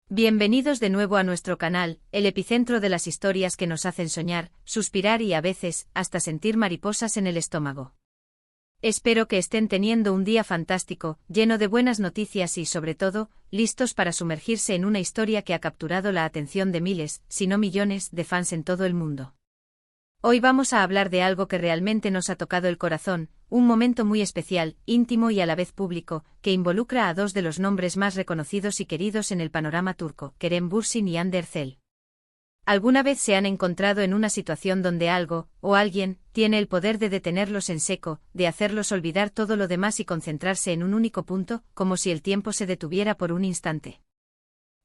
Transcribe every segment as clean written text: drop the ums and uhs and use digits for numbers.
Bienvenidos de nuevo a nuestro canal, el epicentro de las historias que nos hacen soñar, suspirar y a veces, hasta sentir mariposas en el estómago. Espero que estén teniendo un día fantástico, lleno de buenas noticias y sobre todo, listos para sumergirse en una historia que ha capturado la atención de miles, si no millones, de fans en todo el mundo. Hoy vamos a hablar de algo que realmente nos ha tocado el corazón, un momento muy especial, íntimo y a la vez público, que involucra a dos de los nombres más reconocidos y queridos en el panorama turco, Kerem Bürsin y Hande Erçel. ¿Alguna vez se han encontrado en una situación donde algo, o alguien, tiene el poder de detenerlos en seco, de hacerlos olvidar todo lo demás y concentrarse en un único punto, como si el tiempo se detuviera por un instante?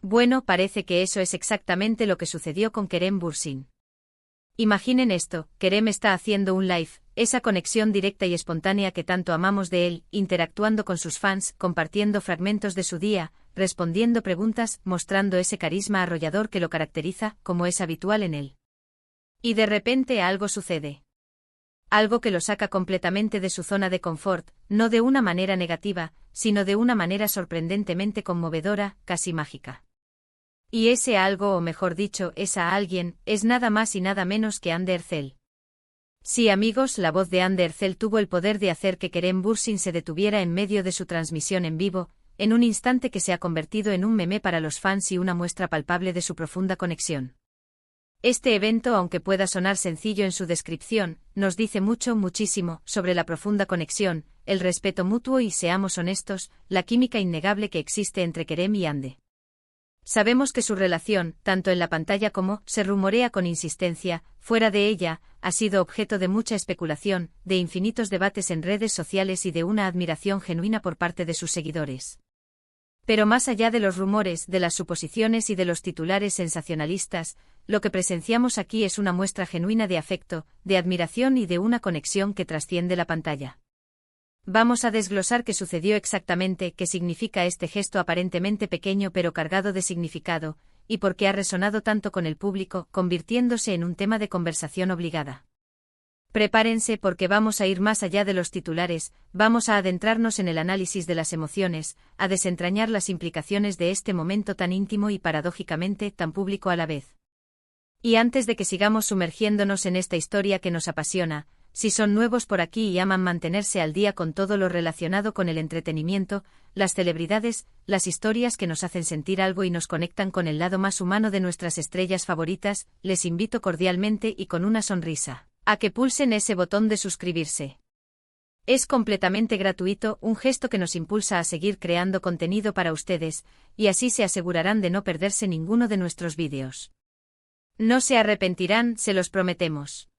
Bueno, parece que eso es exactamente lo que sucedió con Kerem Bürsin. Imaginen esto, Kerem está haciendo un live, esa conexión directa y espontánea que tanto amamos de él, interactuando con sus fans, compartiendo fragmentos de su día, respondiendo preguntas, mostrando ese carisma arrollador que lo caracteriza, como es habitual en él. Y de repente algo sucede. Algo que lo saca completamente de su zona de confort, no de una manera negativa, sino de una manera sorprendentemente conmovedora, casi mágica. Y ese algo, o mejor dicho, esa alguien, es nada más y nada menos que Hande Erçel. Sí, amigos, la voz de Hande Erçel tuvo el poder de hacer que Kerem Bürsin se detuviera en medio de su transmisión en vivo, en un instante que se ha convertido en un meme para los fans y una muestra palpable de su profunda conexión. Este evento, aunque pueda sonar sencillo en su descripción, nos dice mucho, muchísimo, sobre la profunda conexión, el respeto mutuo y, seamos honestos, la química innegable que existe entre Kerem y Hande. Sabemos que su relación, tanto en la pantalla como, se rumorea con insistencia, fuera de ella, ha sido objeto de mucha especulación, de infinitos debates en redes sociales y de una admiración genuina por parte de sus seguidores. Pero más allá de los rumores, de las suposiciones y de los titulares sensacionalistas, lo que presenciamos aquí es una muestra genuina de afecto, de admiración y de una conexión que trasciende la pantalla. Vamos a desglosar qué sucedió exactamente, qué significa este gesto aparentemente pequeño pero cargado de significado, y por qué ha resonado tanto con el público, convirtiéndose en un tema de conversación obligada. Prepárense porque vamos a ir más allá de los titulares, vamos a adentrarnos en el análisis de las emociones, a desentrañar las implicaciones de este momento tan íntimo y paradójicamente tan público a la vez. Y antes de que sigamos sumergiéndonos en esta historia que nos apasiona, si son nuevos por aquí y aman mantenerse al día con todo lo relacionado con el entretenimiento, las celebridades, las historias que nos hacen sentir algo y nos conectan con el lado más humano de nuestras estrellas favoritas, les invito cordialmente y con una sonrisa, a que pulsen ese botón de suscribirse. Es completamente gratuito, un gesto que nos impulsa a seguir creando contenido para ustedes, y así se asegurarán de no perderse ninguno de nuestros vídeos. No se arrepentirán, se los prometemos.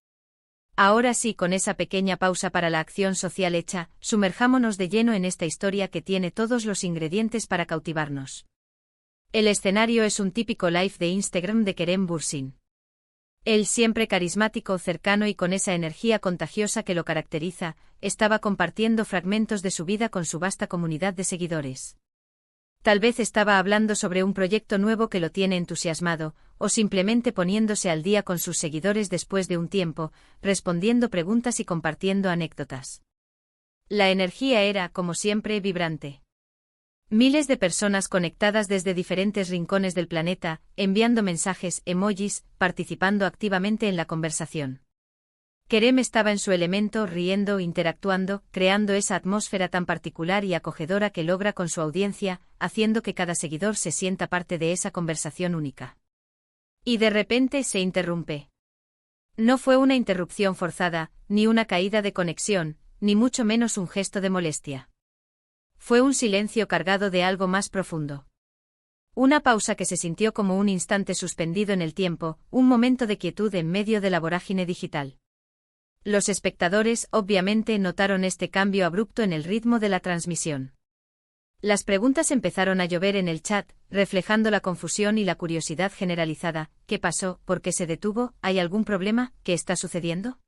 Ahora sí, con esa pequeña pausa para la acción social hecha, sumerjámonos de lleno en esta historia que tiene todos los ingredientes para cautivarnos. El escenario es un típico live de Instagram de Kerem Bürsin. Él, siempre carismático, cercano y con esa energía contagiosa que lo caracteriza, estaba compartiendo fragmentos de su vida con su vasta comunidad de seguidores. Tal vez estaba hablando sobre un proyecto nuevo que lo tiene entusiasmado, o simplemente poniéndose al día con sus seguidores después de un tiempo, respondiendo preguntas y compartiendo anécdotas. La energía era, como siempre, vibrante. Miles de personas conectadas desde diferentes rincones del planeta, enviando mensajes, emojis, participando activamente en la conversación. Kerem estaba en su elemento, riendo, interactuando, creando esa atmósfera tan particular y acogedora que logra con su audiencia, haciendo que cada seguidor se sienta parte de esa conversación única. Y de repente se interrumpe. No fue una interrupción forzada, ni una caída de conexión, ni mucho menos un gesto de molestia. Fue un silencio cargado de algo más profundo. Una pausa que se sintió como un instante suspendido en el tiempo, un momento de quietud en medio de la vorágine digital. Los espectadores, obviamente, notaron este cambio abrupto en el ritmo de la transmisión. Las preguntas empezaron a llover en el chat, reflejando la confusión y la curiosidad generalizada. ¿Qué pasó? ¿Por qué se detuvo? ¿Hay algún problema? ¿Qué está sucediendo?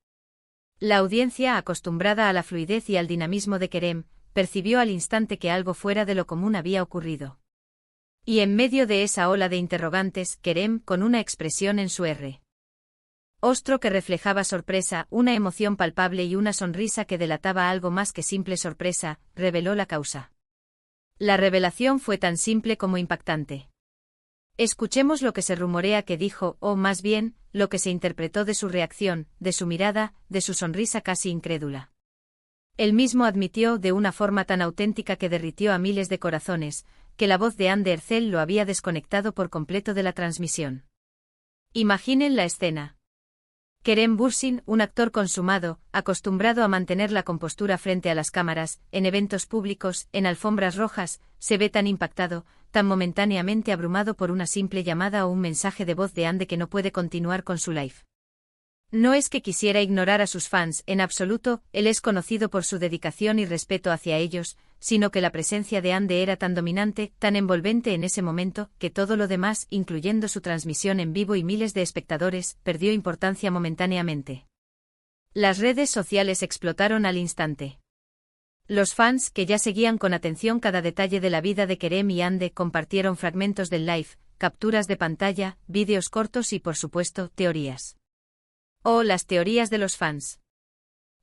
La audiencia, acostumbrada a la fluidez y al dinamismo de Kerem, percibió al instante que algo fuera de lo común había ocurrido. Y en medio de esa ola de interrogantes, Kerem, con una expresión en su rostro que reflejaba sorpresa, una emoción palpable y una sonrisa que delataba algo más que simple sorpresa, reveló la causa. La revelación fue tan simple como impactante. Escuchemos lo que se rumorea que dijo, o más bien, lo que se interpretó de su reacción, de su mirada, de su sonrisa casi incrédula. Él mismo admitió de una forma tan auténtica que derritió a miles de corazones, que la voz de Anne Ercel lo había desconectado por completo de la transmisión. Imaginen la escena. Kerem Bürsin, un actor consumado, acostumbrado a mantener la compostura frente a las cámaras, en eventos públicos, en alfombras rojas, se ve tan impactado, tan momentáneamente abrumado por una simple llamada o un mensaje de voz de Anne que no puede continuar con su live. No es que quisiera ignorar a sus fans, en absoluto, él es conocido por su dedicación y respeto hacia ellos, sino que la presencia de Anne era tan dominante, tan envolvente en ese momento, que todo lo demás, incluyendo su transmisión en vivo y miles de espectadores, perdió importancia momentáneamente. Las redes sociales explotaron al instante. Los fans, que ya seguían con atención cada detalle de la vida de Kerem y Anne, compartieron fragmentos del live, capturas de pantalla, vídeos cortos y, por supuesto, teorías. Oh, las teorías de los fans.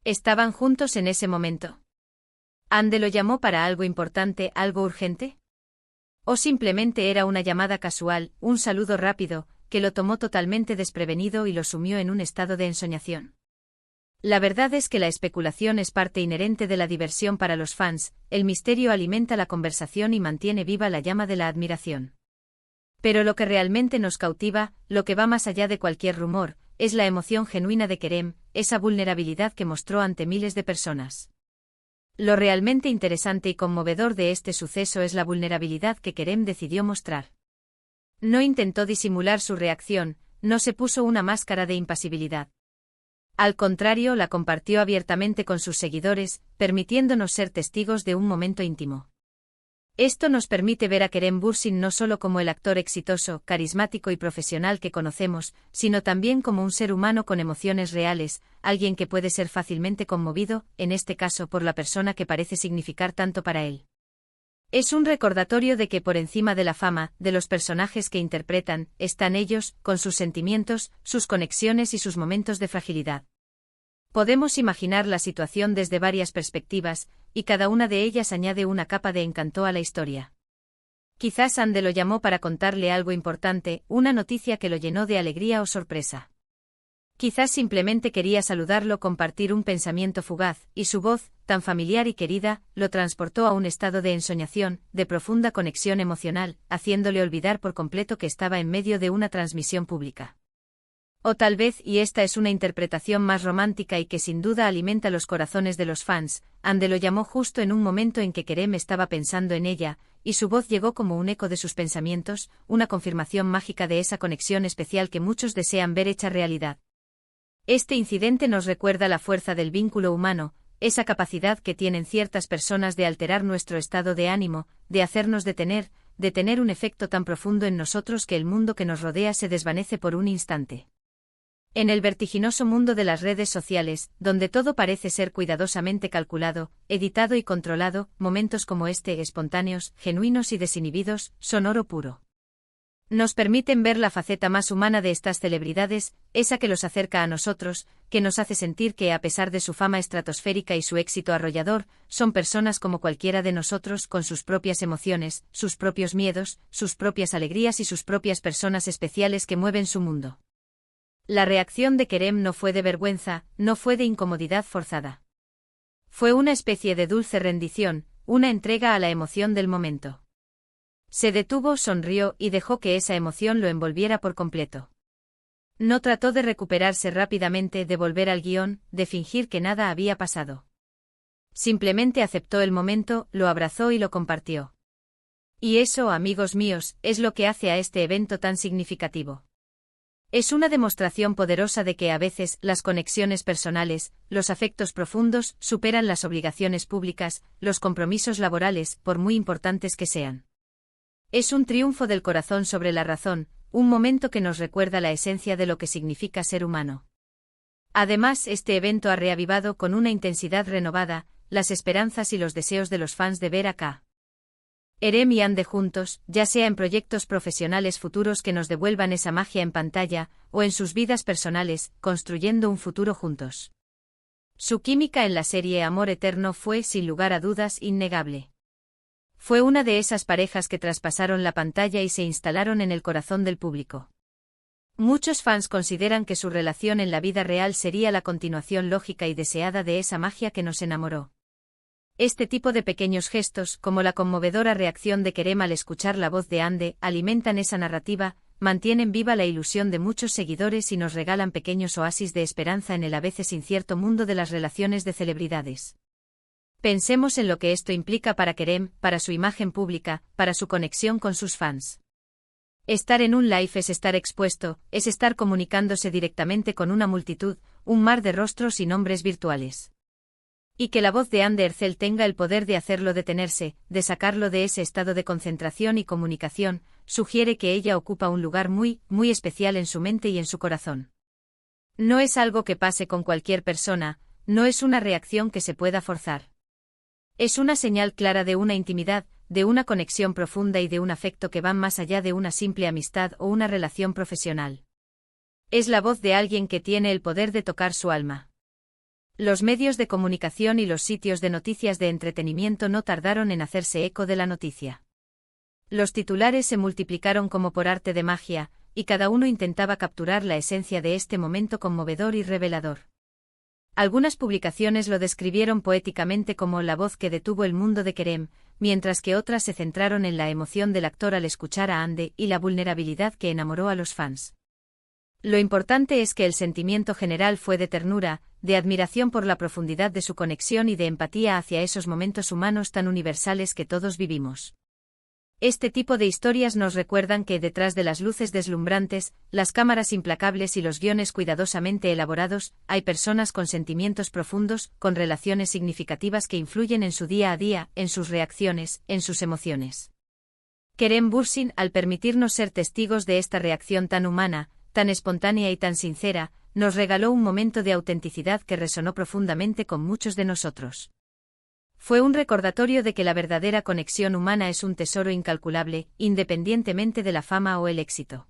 ¿Estaban juntos en ese momento? ¿Anne lo llamó para algo importante, algo urgente? ¿O simplemente era una llamada casual, un saludo rápido, que lo tomó totalmente desprevenido y lo sumió en un estado de ensoñación? La verdad es que la especulación es parte inherente de la diversión para los fans, el misterio alimenta la conversación y mantiene viva la llama de la admiración. Pero lo que realmente nos cautiva, lo que va más allá de cualquier rumor, es la emoción genuina de Kerem, esa vulnerabilidad que mostró ante miles de personas. Lo realmente interesante y conmovedor de este suceso es la vulnerabilidad que Kerem decidió mostrar. No intentó disimular su reacción, no se puso una máscara de impasibilidad. Al contrario, la compartió abiertamente con sus seguidores, permitiéndonos ser testigos de un momento íntimo. Esto nos permite ver a Kerem Bürsin no solo como el actor exitoso, carismático y profesional que conocemos, sino también como un ser humano con emociones reales, alguien que puede ser fácilmente conmovido, en este caso por la persona que parece significar tanto para él. Es un recordatorio de que por encima de la fama, de los personajes que interpretan, están ellos, con sus sentimientos, sus conexiones y sus momentos de fragilidad. Podemos imaginar la situación desde varias perspectivas, y cada una de ellas añade una capa de encanto a la historia. Quizás Anne lo llamó para contarle algo importante, una noticia que lo llenó de alegría o sorpresa. Quizás simplemente quería saludarlo, compartir un pensamiento fugaz, y su voz, tan familiar y querida, lo transportó a un estado de ensoñación, de profunda conexión emocional, haciéndole olvidar por completo que estaba en medio de una transmisión pública. O tal vez, y esta es una interpretación más romántica y que sin duda alimenta los corazones de los fans, Anne lo llamó justo en un momento en que Kerem estaba pensando en ella, y su voz llegó como un eco de sus pensamientos, una confirmación mágica de esa conexión especial que muchos desean ver hecha realidad. Este incidente nos recuerda la fuerza del vínculo humano, esa capacidad que tienen ciertas personas de alterar nuestro estado de ánimo, de hacernos de tener un efecto tan profundo en nosotros que el mundo que nos rodea se desvanece por un instante. En el vertiginoso mundo de las redes sociales, donde todo parece ser cuidadosamente calculado, editado y controlado, momentos como este, espontáneos, genuinos y desinhibidos, son oro puro. Nos permiten ver la faceta más humana de estas celebridades, esa que los acerca a nosotros, que nos hace sentir que, a pesar de su fama estratosférica y su éxito arrollador, son personas como cualquiera de nosotros, con sus propias emociones, sus propios miedos, sus propias alegrías y sus propias personas especiales que mueven su mundo. La reacción de Kerem no fue de vergüenza, no fue de incomodidad forzada. Fue una especie de dulce rendición, una entrega a la emoción del momento. Se detuvo, sonrió y dejó que esa emoción lo envolviera por completo. No trató de recuperarse rápidamente, de volver al guión, de fingir que nada había pasado. Simplemente aceptó el momento, lo abrazó y lo compartió. Y eso, amigos míos, es lo que hace a este evento tan significativo. Es una demostración poderosa de que a veces las conexiones personales, los afectos profundos, superan las obligaciones públicas, los compromisos laborales, por muy importantes que sean. Es un triunfo del corazón sobre la razón, un momento que nos recuerda la esencia de lo que significa ser humano. Además, este evento ha reavivado con una intensidad renovada las esperanzas y los deseos de los fans de ver a Kerem y Anne juntos, ya sea en proyectos profesionales futuros que nos devuelvan esa magia en pantalla, o en sus vidas personales, construyendo un futuro juntos. Su química en la serie Amor Eterno fue, sin lugar a dudas, innegable. Fue una de esas parejas que traspasaron la pantalla y se instalaron en el corazón del público. Muchos fans consideran que su relación en la vida real sería la continuación lógica y deseada de esa magia que nos enamoró. Este tipo de pequeños gestos, como la conmovedora reacción de Kerem al escuchar la voz de Hande, alimentan esa narrativa, mantienen viva la ilusión de muchos seguidores y nos regalan pequeños oasis de esperanza en el a veces incierto mundo de las relaciones de celebridades. Pensemos en lo que esto implica para Kerem, para su imagen pública, para su conexión con sus fans. Estar en un live es estar expuesto, es estar comunicándose directamente con una multitud, un mar de rostros y nombres virtuales. Y que la voz de Hande Erçel tenga el poder de hacerlo detenerse, de sacarlo de ese estado de concentración y comunicación, sugiere que ella ocupa un lugar muy, muy especial en su mente y en su corazón. No es algo que pase con cualquier persona, no es una reacción que se pueda forzar. Es una señal clara de una intimidad, de una conexión profunda y de un afecto que van más allá de una simple amistad o una relación profesional. Es la voz de alguien que tiene el poder de tocar su alma. Los medios de comunicación y los sitios de noticias de entretenimiento no tardaron en hacerse eco de la noticia. Los titulares se multiplicaron como por arte de magia, y cada uno intentaba capturar la esencia de este momento conmovedor y revelador. Algunas publicaciones lo describieron poéticamente como la voz que detuvo el mundo de Kerem, mientras que otras se centraron en la emoción del actor al escuchar a Hande y la vulnerabilidad que enamoró a los fans. Lo importante es que el sentimiento general fue de ternura, de admiración por la profundidad de su conexión y de empatía hacia esos momentos humanos tan universales que todos vivimos. Este tipo de historias nos recuerdan que detrás de las luces deslumbrantes, las cámaras implacables y los guiones cuidadosamente elaborados, hay personas con sentimientos profundos, con relaciones significativas que influyen en su día a día, en sus reacciones, en sus emociones. Kerem Bürsin, al permitirnos ser testigos de esta reacción tan humana, tan espontánea y tan sincera, nos regaló un momento de autenticidad que resonó profundamente con muchos de nosotros. Fue un recordatorio de que la verdadera conexión humana es un tesoro incalculable, independientemente de la fama o el éxito.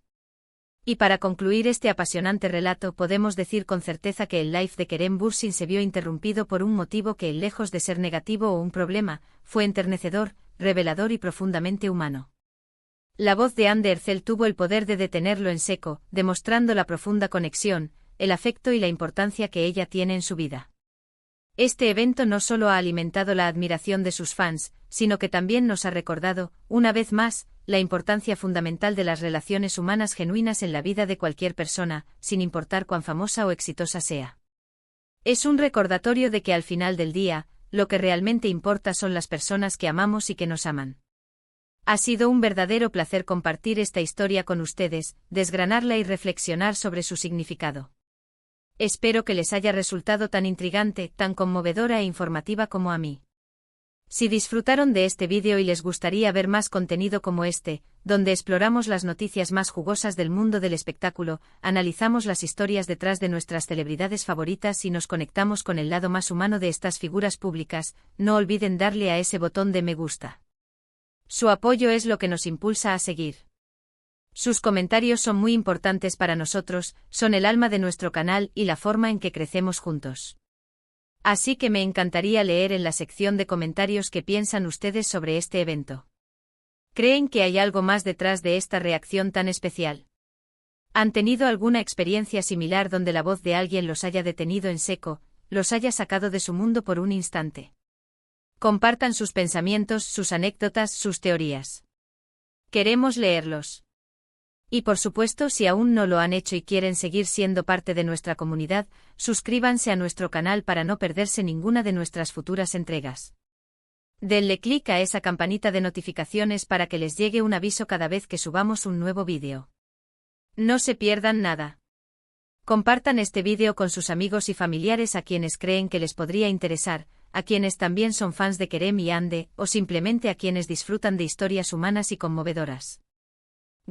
Y para concluir este apasionante relato podemos decir con certeza que el live de Kerem Bürsin se vio interrumpido por un motivo que, lejos de ser negativo o un problema, fue enternecedor, revelador y profundamente humano. La voz de Hande Erçel tuvo el poder de detenerlo en seco, demostrando la profunda conexión, el afecto y la importancia que ella tiene en su vida. Este evento no solo ha alimentado la admiración de sus fans, sino que también nos ha recordado, una vez más, la importancia fundamental de las relaciones humanas genuinas en la vida de cualquier persona, sin importar cuán famosa o exitosa sea. Es un recordatorio de que al final del día, lo que realmente importa son las personas que amamos y que nos aman. Ha sido un verdadero placer compartir esta historia con ustedes, desgranarla y reflexionar sobre su significado. Espero que les haya resultado tan intrigante, tan conmovedora e informativa como a mí. Si disfrutaron de este vídeo y les gustaría ver más contenido como este, donde exploramos las noticias más jugosas del mundo del espectáculo, analizamos las historias detrás de nuestras celebridades favoritas y nos conectamos con el lado más humano de estas figuras públicas, no olviden darle a ese botón de me gusta. Su apoyo es lo que nos impulsa a seguir. Sus comentarios son muy importantes para nosotros, son el alma de nuestro canal y la forma en que crecemos juntos. Así que me encantaría leer en la sección de comentarios qué piensan ustedes sobre este evento. ¿Creen que hay algo más detrás de esta reacción tan especial? ¿Han tenido alguna experiencia similar donde la voz de alguien los haya detenido en seco, los haya sacado de su mundo por un instante? Compartan sus pensamientos, sus anécdotas, sus teorías. Queremos leerlos. Y por supuesto, si aún no lo han hecho y quieren seguir siendo parte de nuestra comunidad, suscríbanse a nuestro canal para no perderse ninguna de nuestras futuras entregas. Denle clic a esa campanita de notificaciones para que les llegue un aviso cada vez que subamos un nuevo vídeo. No se pierdan nada. Compartan este vídeo con sus amigos y familiares a quienes creen que les podría interesar, a quienes también son fans de Kerem y Hande, o simplemente a quienes disfrutan de historias humanas y conmovedoras.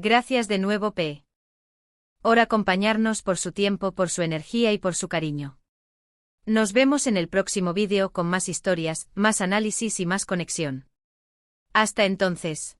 Gracias de nuevo por acompañarnos, por su tiempo, por su energía y por su cariño. Nos vemos en el próximo vídeo con más historias, más análisis y más conexión. Hasta entonces.